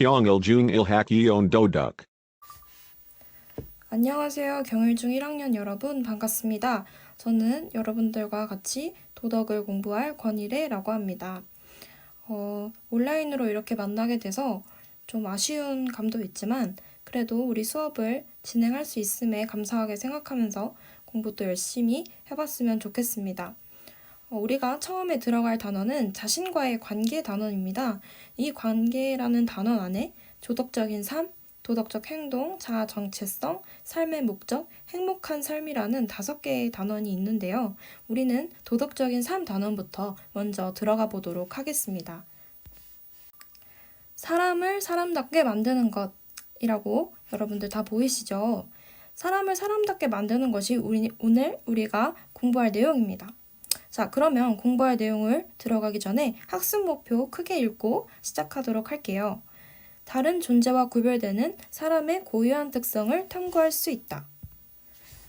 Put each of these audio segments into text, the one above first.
Kyong Iljung Ilhak Yeon Doduk. 안녕하세요. 경일중 1학년 여러분 반갑습니다. 저는 여러분들과 같이 도덕을 공부할 권일애라고 합니다. 온라인으로 이렇게 만나게 돼서 좀 아쉬운 감도 있지만 그래도 우리 수업을 진행할 수 있음에 감사하게 생각하면서 공부도 열심히 해봤으면 좋겠습니다. 우리가 처음에 들어갈 단어는 자신과의 관계 단어입니다. 이 관계라는 단어 안에 조덕적인 삶, 도덕적 행동, 자아 정체성, 삶의 목적, 행복한 삶이라는 5개의 단원이 있는데요. 우리는 도덕적인 삶 단원부터 먼저 들어가 보도록 하겠습니다. 사람을 사람답게 만드는 것이라고 여러분들 다 보이시죠? 사람을 사람답게 만드는 것이 오늘 우리가 공부할 내용입니다. 자, 그러면 공부할 내용을 들어가기 전에 학습 목표 크게 읽고 시작하도록 할게요. 다른 존재와 구별되는 사람의 고유한 특성을 탐구할 수 있다.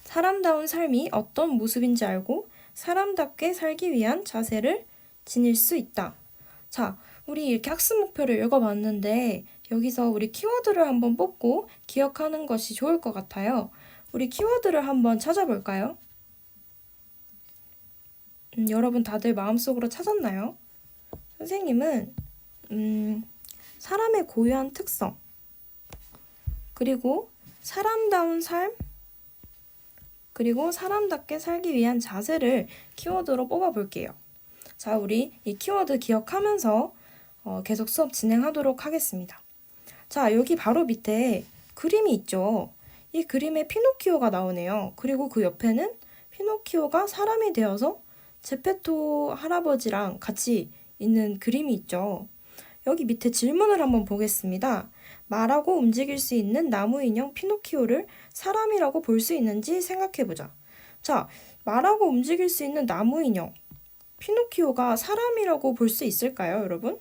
사람다운 삶이 어떤 모습인지 알고 사람답게 살기 위한 자세를 지닐 수 있다. 자, 우리 이렇게 학습 목표를 읽어봤는데 여기서 우리 키워드를 한번 뽑고 기억하는 것이 좋을 것 같아요. 우리 키워드를 한번 찾아볼까요? 여러분 다들 마음속으로 찾았나요? 선생님은 사람의 고유한 특성, 그리고 사람다운 삶, 그리고 사람답게 살기 위한 자세를 키워드로 뽑아볼게요. 자, 우리 이 키워드 기억하면서 계속 수업 진행하도록 하겠습니다. 자, 여기 바로 밑에 그림이 있죠. 이 그림에 피노키오가 나오네요. 그리고 그 옆에는 피노키오가 사람이 되어서 제페토 할아버지랑 같이 있는 그림이 있죠. 여기 밑에 질문을 한번 보겠습니다. 말하고 움직일 수 있는 나무 인형 피노키오를 사람이라고 볼 수 있는지 생각해보자. 자, 말하고 움직일 수 있는 나무 인형 피노키오가 사람이라고 볼 수 있을까요, 여러분?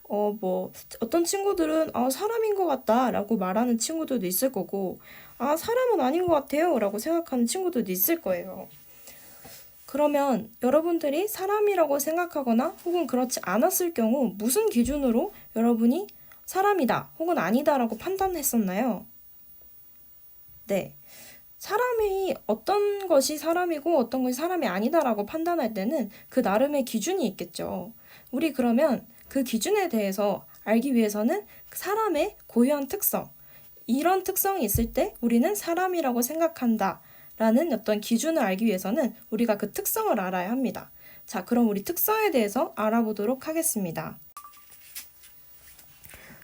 어떤 친구들은 사람인 것 같다 라고 말하는 친구들도 있을 거고 사람은 아닌 것 같아요 라고 생각하는 친구들도 있을 거예요. 그러면 여러분들이 사람이라고 생각하거나 혹은 그렇지 않았을 경우 무슨 기준으로 여러분이 사람이다 혹은 아니다라고 판단했었나요? 네. 사람이 어떤 것이 사람이고 어떤 것이 사람이 아니다라고 판단할 때는 그 나름의 기준이 있겠죠. 우리 그러면 그 기준에 대해서 알기 위해서는 사람의 고유한 특성, 이런 특성이 있을 때 우리는 사람이라고 생각한다. 라는 어떤 기준을 알기 위해서는 우리가 그 특성을 알아야 합니다. 자, 그럼 우리 특성에 대해서 알아보도록 하겠습니다.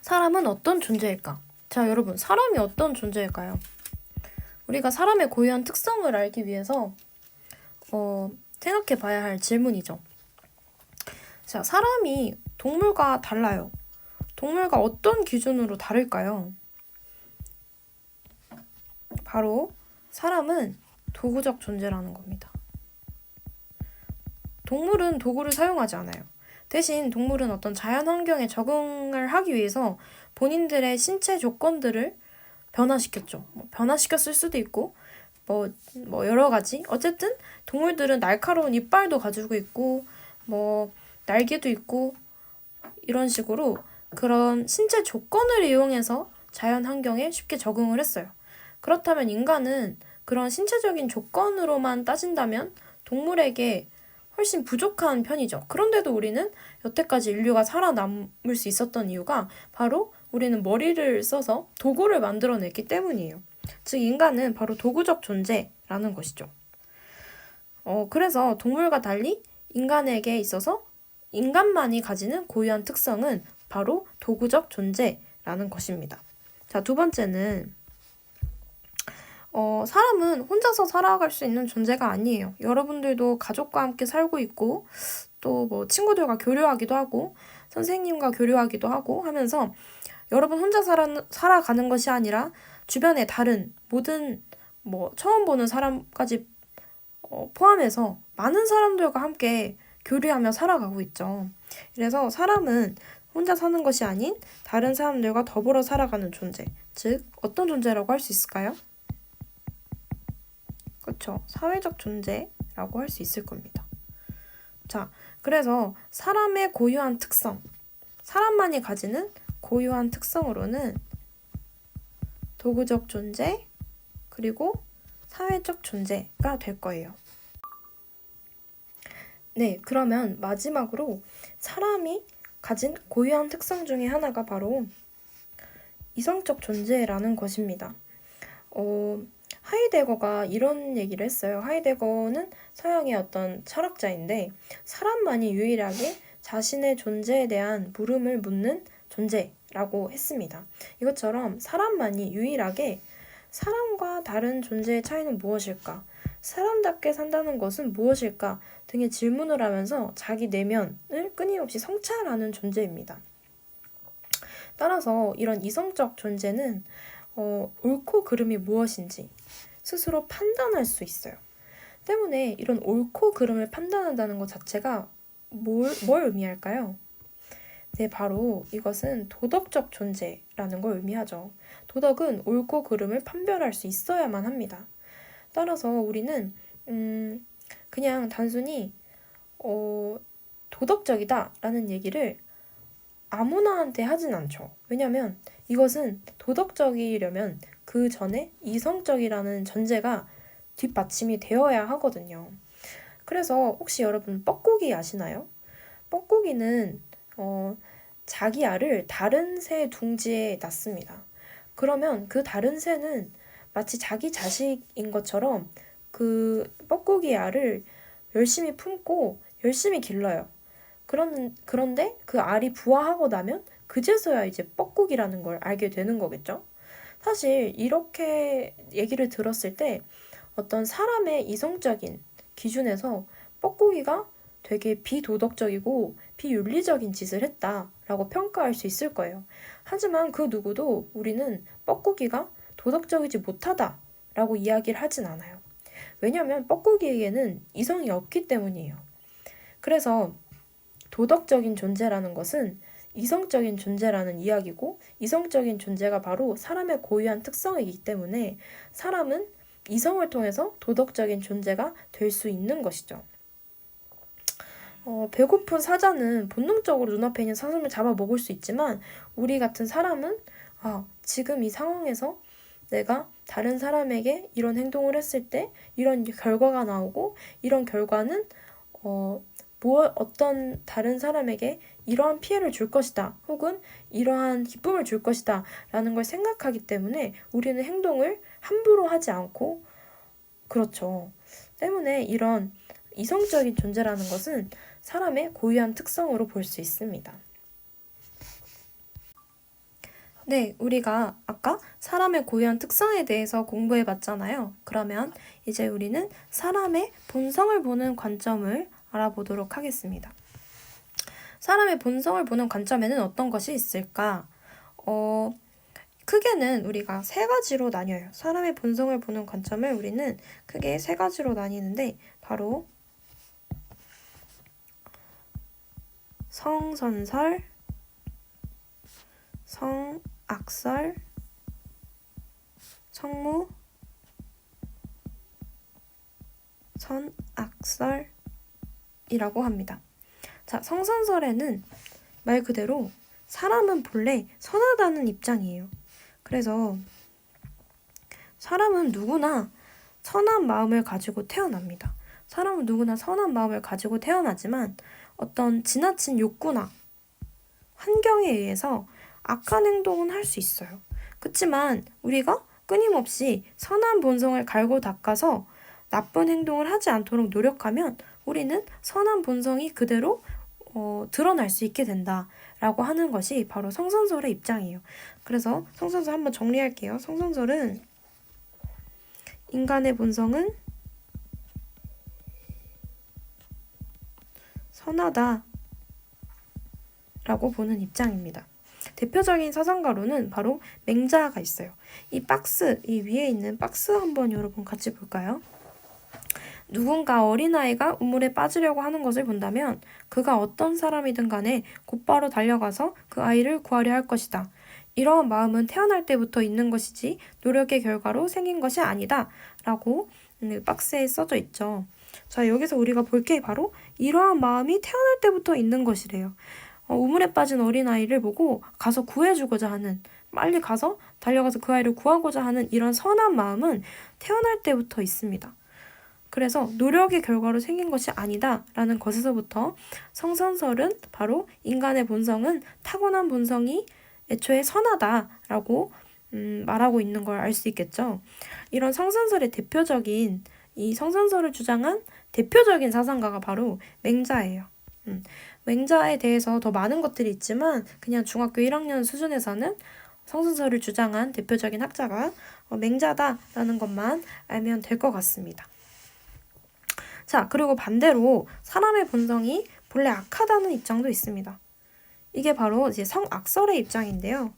사람은 어떤 존재일까? 자, 여러분, 사람이 어떤 존재일까요? 우리가 사람의 고유한 특성을 알기 위해서 생각해 봐야 할 질문이죠. 자, 사람이 동물과 달라요. 동물과 어떤 기준으로 다를까요? 바로 사람은 도구적 존재라는 겁니다. 동물은 도구를 사용하지 않아요. 대신 동물은 어떤 자연 환경에 적응을 하기 위해서 본인들의 신체 조건들을 변화시켰죠. 변화시켰을 수도 있고 여러 가지. 어쨌든 동물들은 날카로운 이빨도 가지고 있고 날개도 있고 이런 식으로 그런 신체 조건을 이용해서 자연 환경에 쉽게 적응을 했어요. 그렇다면 인간은 그런 신체적인 조건으로만 따진다면 동물에게 훨씬 부족한 편이죠. 그런데도 우리는 여태까지 인류가 살아남을 수 있었던 이유가 바로 우리는 머리를 써서 도구를 만들어냈기 때문이에요. 즉 인간은 바로 도구적 존재라는 것이죠. 그래서 동물과 달리 인간에게 있어서 인간만이 가지는 고유한 특성은 바로 도구적 존재라는 것입니다. 자, 두 번째는 사람은 혼자서 살아갈 수 있는 존재가 아니에요. 여러분들도 가족과 함께 살고 있고, 또 친구들과 교류하기도 하고, 선생님과 교류하기도 하고 하면서 여러분 혼자 살아가는 것이 아니라 주변에 다른 모든 처음 보는 사람까지 포함해서 많은 사람들과 함께 교류하며 살아가고 있죠. 그래서 사람은 혼자 사는 것이 아닌 다른 사람들과 더불어 살아가는 존재, 즉 어떤 존재라고 할 수 있을까요? 그렇죠. 사회적 존재라고 할 수 있을 겁니다. 자, 그래서 사람의 고유한 특성, 사람만이 가지는 고유한 특성으로는 도구적 존재, 그리고 사회적 존재가 될 거예요. 네, 그러면 마지막으로 사람이 가진 고유한 특성 중에 하나가 바로 이성적 존재라는 것입니다. 하이데거가 이런 얘기를 했어요. 하이데거는 서양의 어떤 철학자인데 사람만이 유일하게 자신의 존재에 대한 물음을 묻는 존재라고 했습니다. 이것처럼 사람만이 유일하게 사람과 다른 존재의 차이는 무엇일까? 사람답게 산다는 것은 무엇일까? 등의 질문을 하면서 자기 내면을 끊임없이 성찰하는 존재입니다. 따라서 이런 이성적 존재는 옳고 그름이 무엇인지 스스로 판단할 수 있어요. 때문에 이런 옳고 그름을 판단한다는 것 자체가 뭘 의미할까요? 네, 바로 이것은 도덕적 존재라는 걸 의미하죠. 도덕은 옳고 그름을 판별할 수 있어야만 합니다. 따라서 우리는 그냥 단순히 도덕적이다라는 얘기를 아무나한테 하진 않죠. 왜냐면 이것은 도덕적이려면 그 전에 이성적이라는 전제가 뒷받침이 되어야 하거든요. 그래서 혹시 여러분 뻐꾸기 아시나요? 뻐꾸기는 자기 알을 다른 새 둥지에 낳습니다. 그러면 그 다른 새는 마치 자기 자식인 것처럼 그 뻐꾸기 알을 열심히 품고 열심히 길러요. 그런데 그 알이 부화하고 나면 그제서야 이제 뻐꾸기라는 걸 알게 되는 거겠죠? 사실 이렇게 얘기를 들었을 때 어떤 사람의 이성적인 기준에서 뻐꾸기가 되게 비도덕적이고 비윤리적인 짓을 했다라고 평가할 수 있을 거예요. 하지만 그 누구도 우리는 뻐꾸기가 도덕적이지 못하다라고 이야기를 하진 않아요. 왜냐하면 뻐꾸기에게는 이성이 없기 때문이에요. 그래서 도덕적인 존재라는 것은 이성적인 존재라는 이야기고 이성적인 존재가 바로 사람의 고유한 특성이기 때문에 사람은 이성을 통해서 도덕적인 존재가 될 수 있는 것이죠. 배고픈 사자는 본능적으로 눈앞에 있는 사슴을 잡아먹을 수 있지만 우리 같은 사람은 지금 이 상황에서 내가 다른 사람에게 이런 행동을 했을 때 이런 결과가 나오고 이런 결과는 어떤 다른 사람에게 이러한 피해를 줄 것이다 혹은 이러한 기쁨을 줄 것이다 라는 걸 생각하기 때문에 우리는 행동을 함부로 하지 않고 그렇죠. 때문에 이런 이성적인 존재라는 것은 사람의 고유한 특성으로 볼 수 있습니다. 네, 우리가 아까 사람의 고유한 특성에 대해서 공부해 봤잖아요. 그러면 이제 우리는 사람의 본성을 보는 관점을 알아보도록 하겠습니다. 사람의 본성을 보는 관점에는 어떤 것이 있을까? 크게는 우리가 세 가지로 나뉘어요. 사람의 본성을 보는 관점을 우리는 크게 세 가지로 나뉘는데 바로 성선설, 성악설, 성무, 선악설이라고 합니다. 자, 성선설에는 말 그대로 사람은 본래 선하다는 입장이에요. 그래서 사람은 누구나 선한 마음을 가지고 태어납니다. 사람은 누구나 선한 마음을 가지고 태어나지만 어떤 지나친 욕구나 환경에 의해서 악한 행동은 할 수 있어요. 그렇지만 우리가 끊임없이 선한 본성을 갈고 닦아서 나쁜 행동을 하지 않도록 노력하면 우리는 선한 본성이 그대로 드러날 수 있게 된다라고 하는 것이 바로 성선설의 입장이에요. 그래서 성선설 한번 정리할게요. 성선설은 인간의 본성은 선하다라고 보는 입장입니다. 대표적인 사상가로는 바로 맹자가 있어요. 이 위에 있는 박스 한번 여러분 같이 볼까요? 누군가 어린아이가 우물에 빠지려고 하는 것을 본다면 그가 어떤 사람이든 간에 곧바로 달려가서 그 아이를 구하려 할 것이다. 이러한 마음은 태어날 때부터 있는 것이지 노력의 결과로 생긴 것이 아니다. 라고 박스에 써져 있죠. 자, 여기서 우리가 볼 게 바로 이러한 마음이 태어날 때부터 있는 것이래요. 우물에 빠진 어린아이를 보고 가서 구해주고자 하는, 빨리 가서 달려가서 그 아이를 구하고자 하는 이런 선한 마음은 태어날 때부터 있습니다. 그래서 노력의 결과로 생긴 것이 아니다라는 것에서부터 성선설은 바로 인간의 본성은 타고난 본성이 애초에 선하다라고 말하고 있는 걸 알 수 있겠죠. 이런 성선설의 대표적인, 이 성선설을 주장한 대표적인 사상가가 바로 맹자예요. 맹자에 대해서 더 많은 것들이 있지만 그냥 중학교 1학년 수준에서는 성선설을 주장한 대표적인 학자가 맹자다라는 것만 알면 될 것 같습니다. 자, 그리고 반대로 사람의 본성이 본래 악하다는 입장도 있습니다. 이게 바로 이제 성악설의 입장인데요.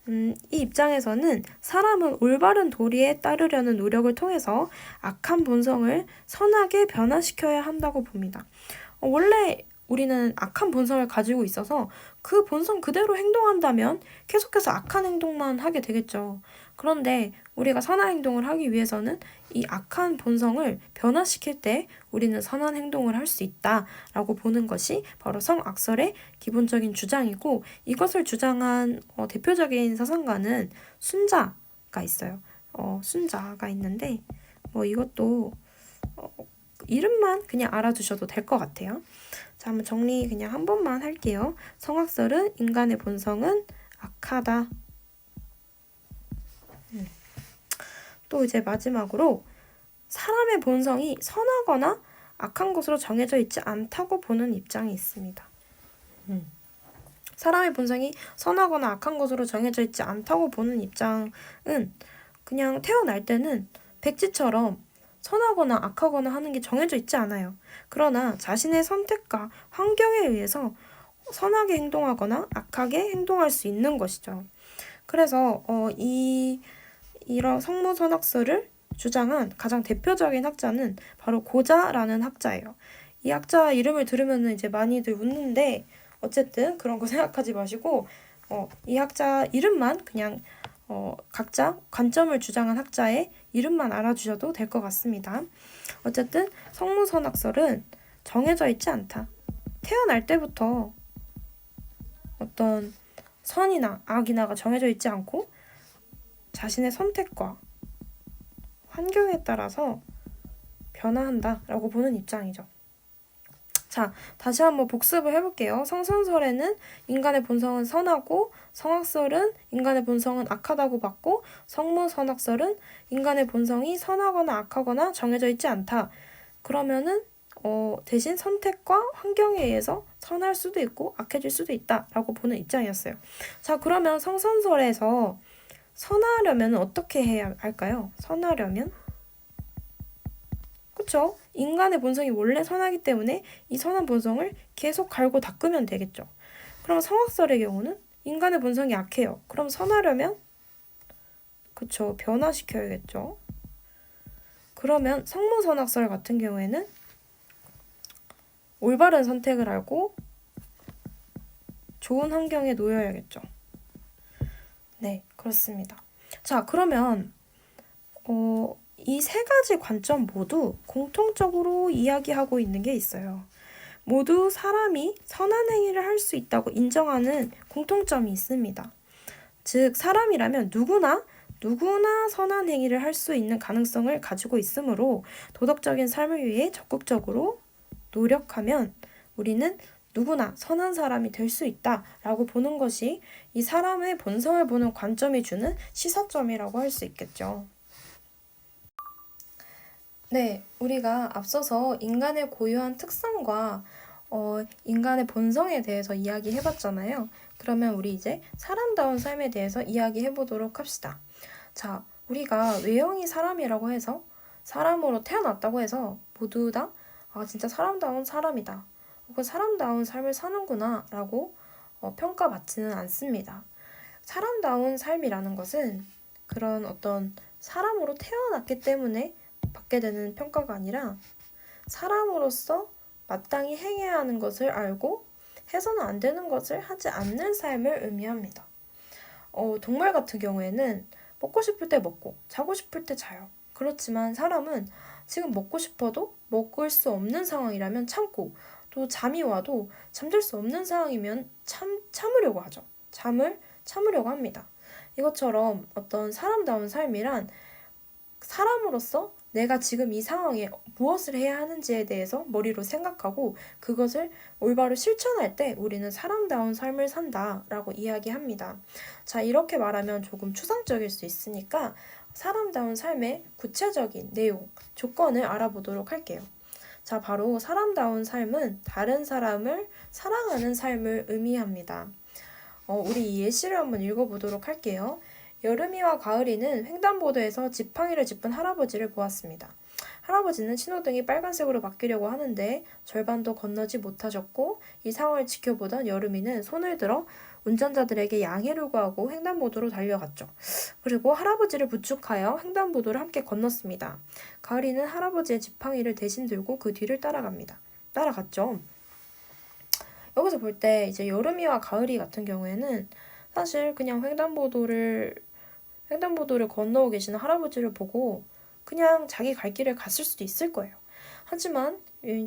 이 입장에서는 사람은 올바른 도리에 따르려는 노력을 통해서 악한 본성을 선하게 변화시켜야 한다고 봅니다. 원래 우리는 악한 본성을 가지고 있어서 그 본성 그대로 행동한다면 계속해서 악한 행동만 하게 되겠죠. 그런데 우리가 선한 행동을 하기 위해서는 이 악한 본성을 변화시킬 때 우리는 선한 행동을 할 수 있다라고 보는 것이 바로 성악설의 기본적인 주장이고, 이것을 주장한 대표적인 사상가는 순자가 있어요. 순자가 있는데 이것도 이름만 그냥 알아두셔도 될 것 같아요. 자, 한번 정리 그냥 한 번만 할게요. 성악설은 인간의 본성은 악하다. 또 이제 마지막으로 사람의 본성이 선하거나 악한 것으로 정해져 있지 않다고 보는 입장이 있습니다. 사람의 본성이 선하거나 악한 것으로 정해져 있지 않다고 보는 입장은 그냥 태어날 때는 백지처럼 선하거나 악하거나 하는 게 정해져 있지 않아요. 그러나 자신의 선택과 환경에 의해서 선하게 행동하거나 악하게 행동할 수 있는 것이죠. 그래서 이런 성모선악설을 주장한 가장 대표적인 학자는 바로 고자라는 학자예요. 이 학자 이름을 들으면 이제 많이들 웃는데 어쨌든 그런 거 생각하지 마시고 이 학자 이름만 그냥 각자 관점을 주장한 학자의 이름만 알아주셔도 될 것 같습니다. 어쨌든 성모선악설은 정해져 있지 않다. 태어날 때부터 어떤 선이나 악이나가 정해져 있지 않고 자신의 선택과 환경에 따라서 변화한다라고 보는 입장이죠. 자, 다시 한번 복습을 해볼게요. 성선설에는 인간의 본성은 선하고, 성악설은 인간의 본성은 악하다고 봤고, 성모선악설은 인간의 본성이 선하거나 악하거나 정해져 있지 않다. 그러면은 대신 선택과 환경에 의해서 선할 수도 있고 악해질 수도 있다라고 보는 입장이었어요. 자, 그러면 성선설에서 선하려면 어떻게 해야 할까요? 선하려면? 그쵸? 인간의 본성이 원래 선하기 때문에 이 선한 본성을 계속 갈고 닦으면 되겠죠. 그럼 성악설의 경우는 인간의 본성이 약해요. 그럼 선하려면? 그쵸, 변화시켜야겠죠. 그러면 성모선악설 같은 경우에는 올바른 선택을 하고 좋은 환경에 놓여야겠죠. 네, 그렇습니다. 자, 그러면 이 세 가지 관점 모두 공통적으로 이야기하고 있는 게 있어요. 모두 사람이 선한 행위를 할 수 있다고 인정하는 공통점이 있습니다. 즉, 사람이라면 누구나 선한 행위를 할 수 있는 가능성을 가지고 있으므로 도덕적인 삶을 위해 적극적으로 노력하면 우리는 누구나 선한 사람이 될 수 있다라고 보는 것이 이 사람의 본성을 보는 관점이 주는 시사점이라고 할 수 있겠죠. 네, 우리가 앞서서 인간의 고유한 특성과 인간의 본성에 대해서 이야기해봤잖아요. 그러면 우리 이제 사람다운 삶에 대해서 이야기해보도록 합시다. 자, 우리가 외형이 사람이라고 해서 사람으로 태어났다고 해서 모두 다 진짜 사람다운 사람이다. 혹은 사람다운 삶을 사는구나 라고 평가받지는 않습니다. 사람다운 삶이라는 것은 그런 어떤 사람으로 태어났기 때문에 받게 되는 평가가 아니라 사람으로서 마땅히 행해야 하는 것을 알고 해서는 안 되는 것을 하지 않는 삶을 의미합니다. 동물 같은 경우에는 먹고 싶을 때 먹고 자고 싶을 때 자요. 그렇지만 사람은 지금 먹고 싶어도 먹을 수 없는 상황이라면 참고 또 잠이 와도 잠들 수 없는 상황이면 참으려고 하죠. 잠을 참으려고 합니다. 이것처럼 어떤 사람다운 삶이란 사람으로서 내가 지금 이 상황에 무엇을 해야 하는지에 대해서 머리로 생각하고 그것을 올바로 실천할 때 우리는 사람다운 삶을 산다라고 이야기합니다. 자, 이렇게 말하면 조금 추상적일 수 있으니까 사람다운 삶의 구체적인 내용, 조건을 알아보도록 할게요. 자, 바로 사람다운 삶은 다른 사람을 사랑하는 삶을 의미합니다. 우리 이 예시를 한번 읽어보도록 할게요. 여름이와 가을이는 횡단보도에서 지팡이를 짚은 할아버지를 보았습니다. 할아버지는 신호등이 빨간색으로 바뀌려고 하는데 절반도 건너지 못하셨고 이 상황을 지켜보던 여름이는 손을 들어 운전자들에게 양해를 구하고 횡단보도로 달려갔죠. 그리고 할아버지를 부축하여 횡단보도를 함께 건넜습니다. 가을이는 할아버지의 지팡이를 대신 들고 그 뒤를 따라갔죠. 여기서 볼 때 이제 여름이와 가을이 같은 경우에는 사실 그냥 횡단보도를 건너고 계시는 할아버지를 보고 그냥 자기 갈 길을 갔을 수도 있을 거예요. 하지만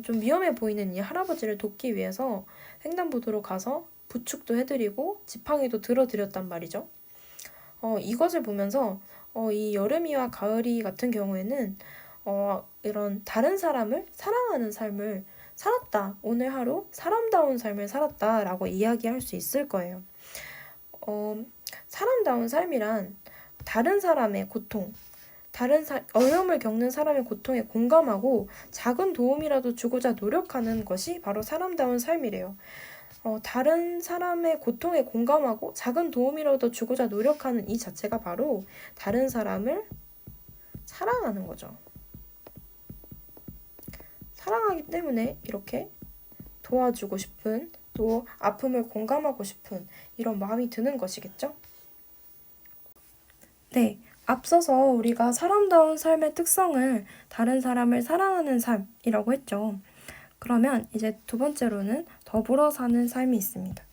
좀 위험해 보이는 이 할아버지를 돕기 위해서 횡단보도로 가서 부축도 해드리고 지팡이도 들어드렸단 말이죠. 이것을 보면서 이 여름이와 가을이 같은 경우에는 이런 다른 사람을 사랑하는 삶을 살았다. 오늘 하루 사람다운 삶을 살았다라고 이야기할 수 있을 거예요. 사람다운 삶이란 다른 사람의 고통, 어려움을 겪는 사람의 고통에 공감하고 작은 도움이라도 주고자 노력하는 것이 바로 사람다운 삶이래요. 다른 사람의 고통에 공감하고 작은 도움이라도 주고자 노력하는 이 자체가 바로 다른 사람을 사랑하는 거죠. 사랑하기 때문에 이렇게 도와주고 싶은, 또 아픔을 공감하고 싶은 이런 마음이 드는 것이겠죠? 네, 앞서서 우리가 사람다운 삶의 특성을 다른 사람을 사랑하는 삶이라고 했죠. 그러면 이제 두 번째로는 더불어 사는 삶이 있습니다.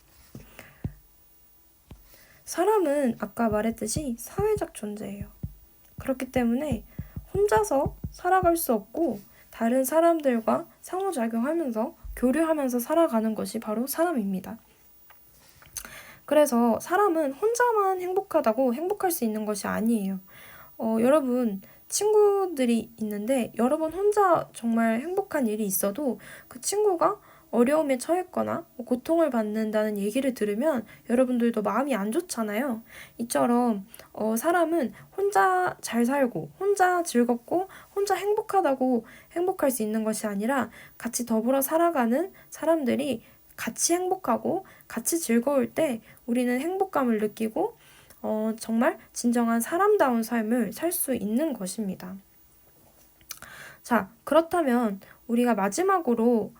사람은 아까 말했듯이 사회적 존재예요. 그렇기 때문에 혼자서 살아갈 수 없고 다른 사람들과 상호작용하면서 교류하면서 살아가는 것이 바로 사람입니다. 그래서 사람은 혼자만 행복할 수 있는 것이 아니에요. 여러분, 친구들이 있는데 여러분 혼자 정말 행복한 일이 있어도 그 친구가 어려움에 처했거나 고통을 받는다는 얘기를 들으면 여러분들도 마음이 안 좋잖아요. 이처럼 사람은 혼자 잘 살고 혼자 즐겁고 혼자 행복하다고 행복할 수 있는 것이 아니라 같이 더불어 살아가는 사람들이 같이 행복하고 같이 즐거울 때 우리는 행복감을 느끼고 정말 진정한 사람다운 삶을 살 수 있는 것입니다. 자, 그렇다면 우리가 마지막으로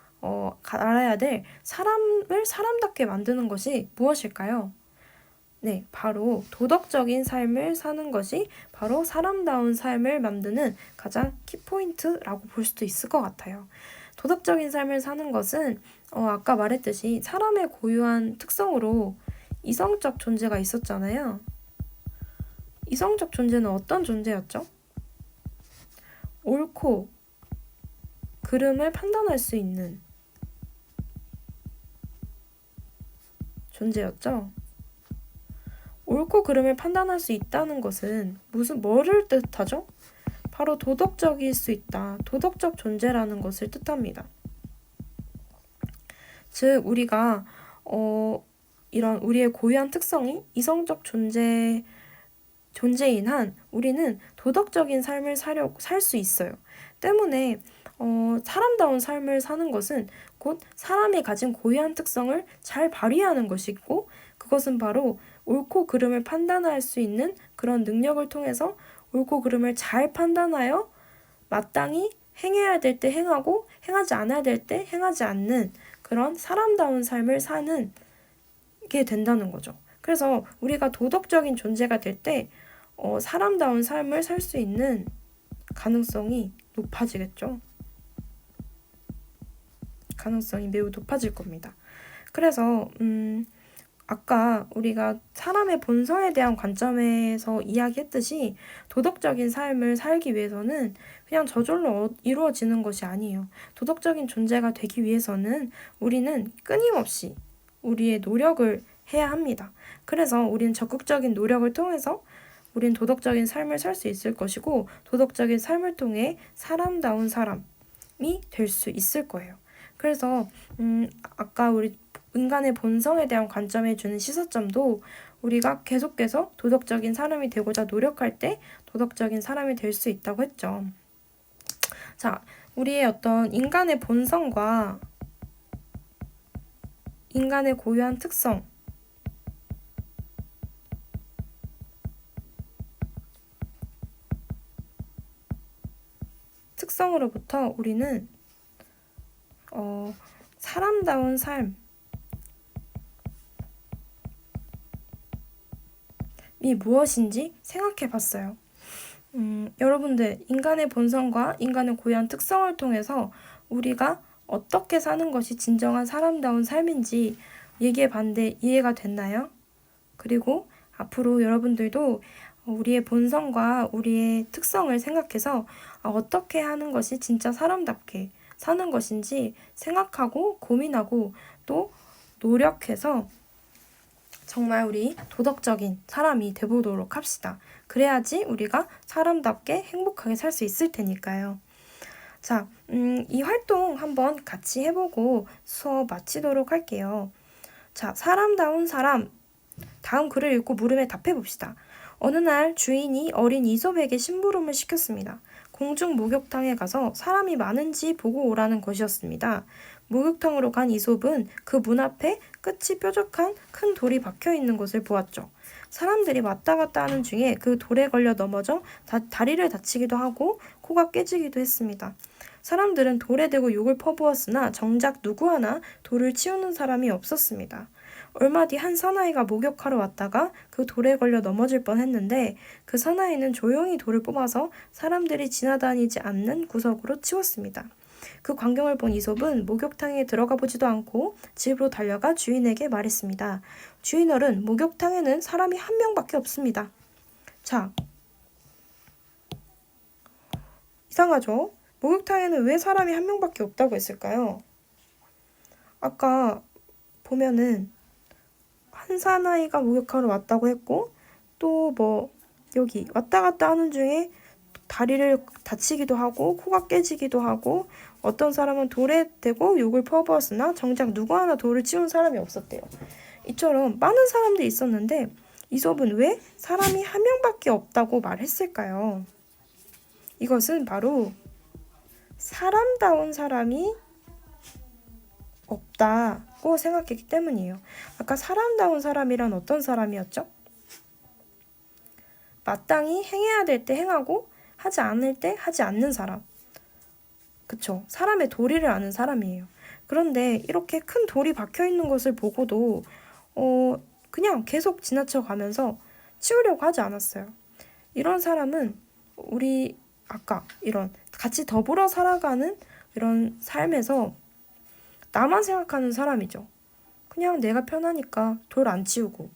알아야 될 사람을 사람답게 만드는 것이 무엇일까요? 네, 바로 도덕적인 삶을 사는 것이 바로 사람다운 삶을 만드는 가장 키포인트라고 볼 수도 있을 것 같아요. 도덕적인 삶을 사는 것은 아까 말했듯이 사람의 고유한 특성으로 이성적 존재가 있었잖아요. 이성적 존재는 어떤 존재였죠? 옳고 그름을 판단할 수 있는 존재였죠. 옳고 그름을 판단할 수 있다는 것은 뭐를 뜻하죠? 바로 도덕적일 수 있다. 도덕적 존재라는 것을 뜻합니다. 즉, 우리가 이런 우리의 고유한 특성이 이성적 존재인 한 우리는 도덕적인 삶을 살 수 있어요. 때문에 사람다운 삶을 사는 것은 곧 사람이 가진 고유한 특성을 잘 발휘하는 것이고 그것은 바로 옳고 그름을 판단할 수 있는 그런 능력을 통해서 옳고 그름을 잘 판단하여 마땅히 행해야 될 때 행하고 행하지 않아야 될 때 행하지 않는 그런 사람다운 삶을 사는 게 된다는 거죠. 그래서 우리가 도덕적인 존재가 될 때 사람다운 삶을 살 수 있는 가능성이 높아지겠죠. 가능성이 매우 높아질 겁니다. 그래서 아까 우리가 사람의 본성에 대한 관점에서 이야기했듯이 도덕적인 삶을 살기 위해서는 그냥 저절로 이루어지는 것이 아니에요. 도덕적인 존재가 되기 위해서는 우리는 끊임없이 우리의 노력을 해야 합니다. 그래서 우리는 적극적인 노력을 통해서 우린 도덕적인 삶을 살 수 있을 것이고 도덕적인 삶을 통해 사람다운 사람이 될 수 있을 거예요. 그래서 아까 우리 인간의 본성에 대한 관점에 주는 시사점도 우리가 계속해서 도덕적인 사람이 되고자 노력할 때 도덕적인 사람이 될 수 있다고 했죠. 자, 우리의 어떤 인간의 본성과 인간의 고유한 특성으로부터 우리는 사람다운 삶이 무엇인지 생각해 봤어요. 여러분들, 인간의 본성과 인간의 고유한 특성을 통해서 우리가 어떻게 사는 것이 진정한 사람다운 삶인지 얘기해 봤는데 이해가 됐나요? 그리고 앞으로 여러분들도 우리의 본성과 우리의 특성을 생각해서 어떻게 하는 것이 진짜 사람답게 사는 것인지 생각하고 고민하고 또 노력해서 정말 우리 도덕적인 사람이 되보도록 합시다. 그래야지 우리가 사람답게 행복하게 살 수 있을 테니까요. 자, 이 활동 한번 같이 해보고 수업 마치도록 할게요. 자, 사람다운 사람. 다음 글을 읽고 물음에 답해봅시다. 어느 날 주인이 어린 이솝에게 심부름을 시켰습니다. 공중 목욕탕에 가서 사람이 많은지 보고 오라는 것이었습니다. 목욕탕으로 간 이솝은 그 문 앞에 끝이 뾰족한 큰 돌이 박혀 있는 것을 보았죠. 사람들이 왔다 갔다 하는 중에 그 돌에 걸려 넘어져 다리를 다치기도 하고 코가 깨지기도 했습니다. 사람들은 돌에 대고 욕을 퍼부었으나 정작 누구 하나 돌을 치우는 사람이 없었습니다. 얼마 뒤 한 사나이가 목욕하러 왔다가 그 돌에 걸려 넘어질 뻔했는데 그 사나이는 조용히 돌을 뽑아서 사람들이 지나다니지 않는 구석으로 치웠습니다. 그 광경을 본 이솝은 목욕탕에 들어가 보지도 않고 집으로 달려가 주인에게 말했습니다. 주인어른, 목욕탕에는 사람이 한 명밖에 없습니다. 자, 이상하죠? 목욕탕에는 왜 사람이 한 명밖에 없다고 했을까요? 아까 보면은 한 사나이가 목욕하러 왔다고 했고 또 여기 왔다 갔다 하는 중에 다리를 다치기도 하고 코가 깨지기도 하고 어떤 사람은 돌에 대고 욕을 퍼부었으나 정작 누구 하나 돌을 치운 사람이 없었대요. 이처럼 많은 사람들이 있었는데 이솝은 왜 사람이 한 명밖에 없다고 말했을까요? 이것은 바로 사람다운 사람이 없다고 생각했기 때문이에요. 아까 사람다운 사람이란 어떤 사람이었죠? 마땅히 행해야 될 때 행하고 하지 않을 때 하지 않는 사람. 그쵸? 사람의 도리를 아는 사람이에요. 그런데 이렇게 큰 돌이 박혀 있는 것을 보고도 그냥 계속 지나쳐 가면서 치우려고 하지 않았어요. 이런 사람은 우리 아까 이런 같이 더불어 살아가는 이런 삶에서 나만 생각하는 사람이죠. 그냥 내가 편하니까 돌 안 치우고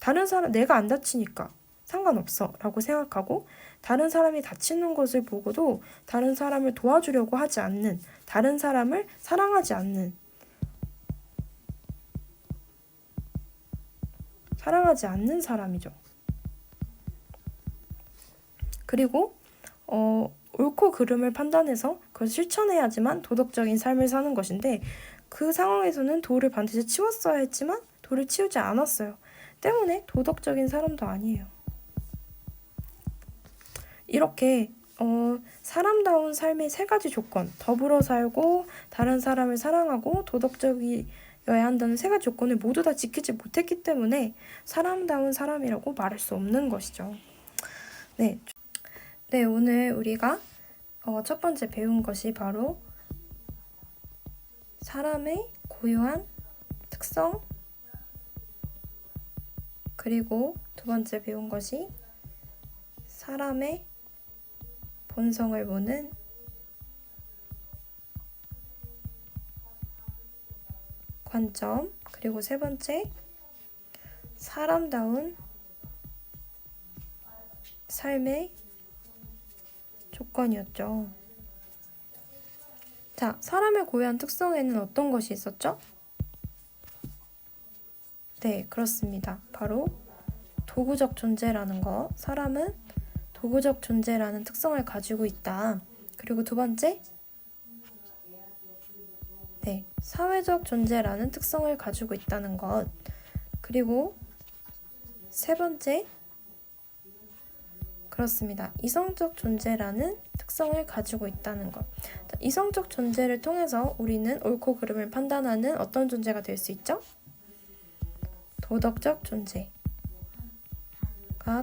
다른 사람 내가 안 다치니까 상관없어 라고 생각하고 다른 사람이 다치는 것을 보고도 다른 사람을 도와주려고 하지 않는 다른 사람을 사랑하지 않는 사람이죠. 그리고 옳고 그름을 판단해서 그걸 실천해야지만 도덕적인 삶을 사는 것인데 그 상황에서는 돌을 반드시 치웠어야 했지만 돌을 치우지 않았어요. 때문에 도덕적인 사람도 아니에요. 이렇게 사람다운 삶의 세 가지 조건, 더불어 살고 다른 사람을 사랑하고 도덕적이어야 한다는 세 가지 조건을 모두 다 지키지 못했기 때문에 사람다운 사람이라고 말할 수 없는 것이죠. 네, 오늘 우리가 첫 번째 배운 것이 바로 사람의 고유한 특성, 그리고 두 번째 배운 것이 사람의 본성을 보는 관점, 그리고 세 번째 사람다운 삶의 조건이었죠. 자, 사람의 고유한 특성에는 어떤 것이 있었죠? 네, 그렇습니다. 바로 도구적 존재라는 것. 사람은 도구적 존재라는 특성을 가지고 있다. 그리고 두 번째, 네, 사회적 존재라는 특성을 가지고 있다는 것. 그리고 세 번째, 그렇습니다. 이성적 존재라는 특성을 가지고 있다는 것. 자, 이성적 존재를 통해서 우리는 옳고 그름을 판단하는 어떤 존재가 될 수 있죠? 도덕적 존재가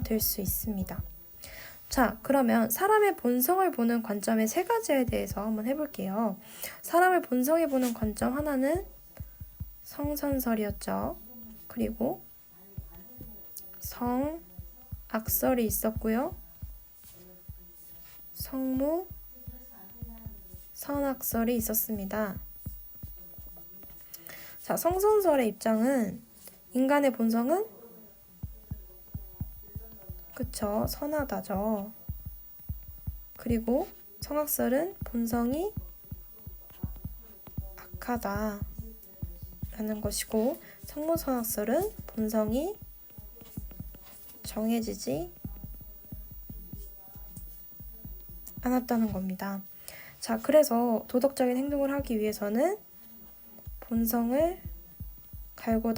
될 수 있습니다. 자, 그러면 사람의 본성을 보는 관점의 세 가지에 대해서 한번 해볼게요. 사람을 본성에 보는 관점 하나는 성선설이었죠. 그리고 성악설이 있었고요. 성무, 선악설이 있었습니다. 자, 성선설의 입장은 인간의 본성은 그쵸, 선하다죠. 그리고 성악설은 본성이 악하다 라는 것이고, 성무선악설은 본성이 정해지지 않았다는 겁니다. 자, 그래서 도덕적인 행동을 하기 위해서는 본성을 갈고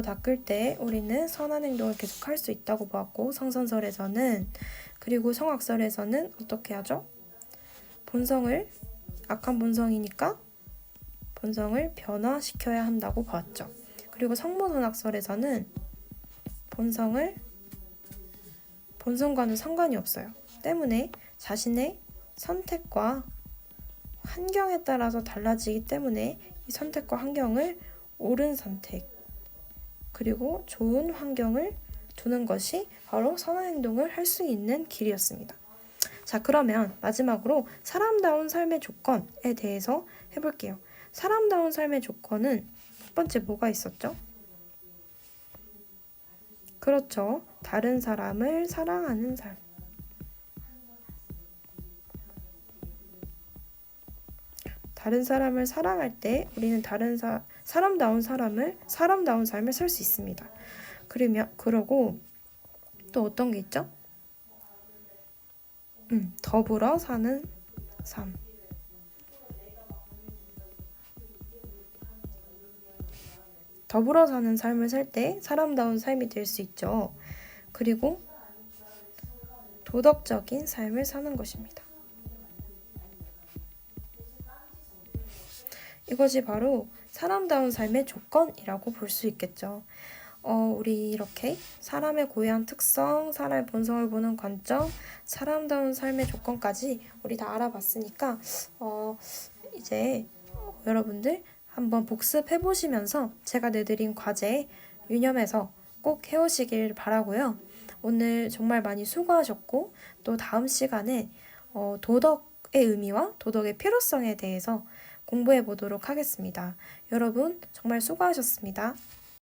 닦을 때 우리는 선한 행동을 계속 할 수 있다고 보았고, 성선설에서는, 그리고 성악설에서는 어떻게 하죠? 악한 본성이니까 본성을 변화시켜야 한다고 보았죠. 그리고 성무선악설에서는 본성과는 상관이 없어요. 때문에 자신의 선택과 환경에 따라서 달라지기 때문에 이 선택과 환경을 옳은 선택, 그리고 좋은 환경을 두는 것이 바로 선한 행동을 할 수 있는 길이었습니다. 자, 그러면 마지막으로 사람다운 삶의 조건에 대해서 해볼게요. 사람다운 삶의 조건은 첫 번째 뭐가 있었죠? 그렇죠. 다른 사람을 사랑하는 삶. 다른 사람을 사랑할 때 우리는 사람다운 삶을 살 수 있습니다. 그러고 또 어떤 게 있죠? 더불어 사는 삶. 더불어 사는 삶을 살 때 사람다운 삶이 될 수 있죠. 그리고 도덕적인 삶을 사는 것입니다. 이것이 바로 사람다운 삶의 조건이라고 볼 수 있겠죠. 우리 이렇게 사람의 고유한 특성, 사람의 본성을 보는 관점, 사람다운 삶의 조건까지 우리 다 알아봤으니까 이제 여러분들 한번 복습해 보시면서 제가 내드린 과제 유념해서 꼭 해오시길 바라고요. 오늘 정말 많이 수고하셨고, 또 다음 시간에 도덕의 의미와 도덕의 필요성에 대해서 공부해 보도록 하겠습니다. 여러분 정말 수고하셨습니다.